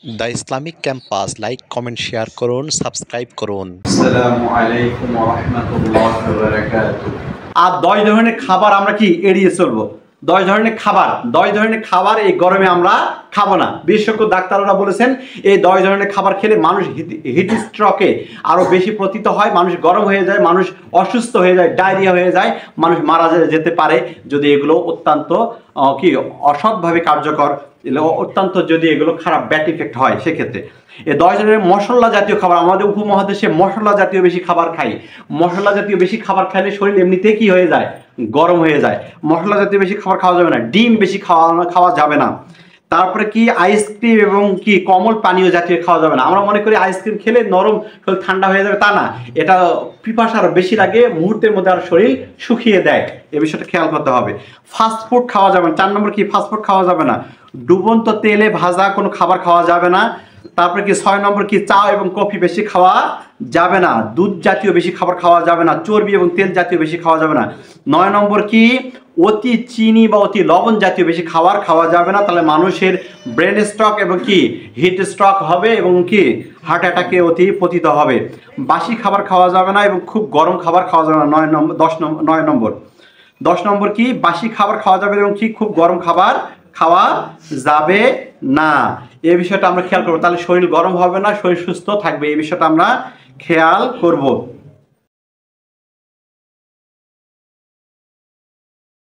The Islamic campus like comment share করুন subscribe করুন। আসসালামু আলাইকুম ওয়া রাহমাতুল্লাহি ওয়া বারাকাতুহু। আর 10 ধরনের খাবার আমরা কি এড়িয়ে চলবো। 10 ধরনের খাবার এই গরমে আমরা খাবো না। বিশেষজ্ঞ ডাক্তাররা বলেছেন এই 10 ধরনের খাবার খেলে মানুষ হিট স্ট্রোকে আরো বেশি পতিত হয়, মানুষ গরম হয়ে যায়, মানুষ অসুস্থ হয়ে যায়, ডায়রিয়া হয়ে যায়, মানুষ মারা যেতে পারে যদি এগুলো অত্যন্ত অসৎভাবে কার্যকর, অত্যন্ত যদি এগুলো খারাপ ব্যাড ইফেক্ট হয়। সেক্ষেত্রে এই 10 ধরনের মশলা জাতীয় খাবার, আমাদের উপমহাদেশে মশলা জাতীয় বেশি খাবার খাই। মশলা জাতীয় বেশি খাবার খাইলে শরীর এমনিতেই কি হয়ে যায়, গরম হয়ে যায়। মশলা জাতীয় বেশি খাবার খাওয়া যাবে না, ডিম বেশি খাওয়া যাবে না। তারপরে কি আইসক্রিম এবং কি কমল পানীয় জাতীয় খাওয়া যাবে না। আমরা মনে করি আইসক্রিম খেলে নরম শরীর ঠান্ডা হয়ে যাবে, তা না, এটা পিপাসা আরো বেশি লাগে, মুহূর্তের মধ্যে আর শরীর শুকিয়ে দেয়। এ বিষয়টা খেয়াল করতে হবে। ফাস্ট ফুড খাওয়া যাবে না। 4 নম্বর কি, ফাস্ট ফুড খাওয়া যাবে না। ডুবন্ত তেলে ভাজা কোনো খাবার খাওয়া যাবে না। তারপরে কি 6 নম্বর কি, চা এবং কফি বেশি খাওয়া যাবে না। দুধ জাতীয় বেশি খাবার খাওয়া যাবে না। চর্বি এবং তেল জাতীয় বেশি খাওয়া যাবে না। 9 নম্বর কি, অতি চিনি বা অতি লবণ জাতীয় বেশি খাওয়া যাবে না। তাহলে মানুষের ব্রেন স্ট্রোক এবং কি হিট স্ট্রোক হবে এবং কি হার্ট অ্যাটাকে অতি পতিত হবে। বাসি খাবার খাওয়া যাবে না এবং খুব গরম খাবার খাওয়া যাবে না। 10 নম্বর কি, বাসি খাবার খাওয়া যাবে এবং কি খুব গরম খাবার খাওয়া যাবে না। এই বিষয়টা আমরা খেয়াল করবো, তাহলে শরীর গরম হবে না, শরীর সুস্থ থাকবে। এই বিষয়টা আমরা খেয়াল করব।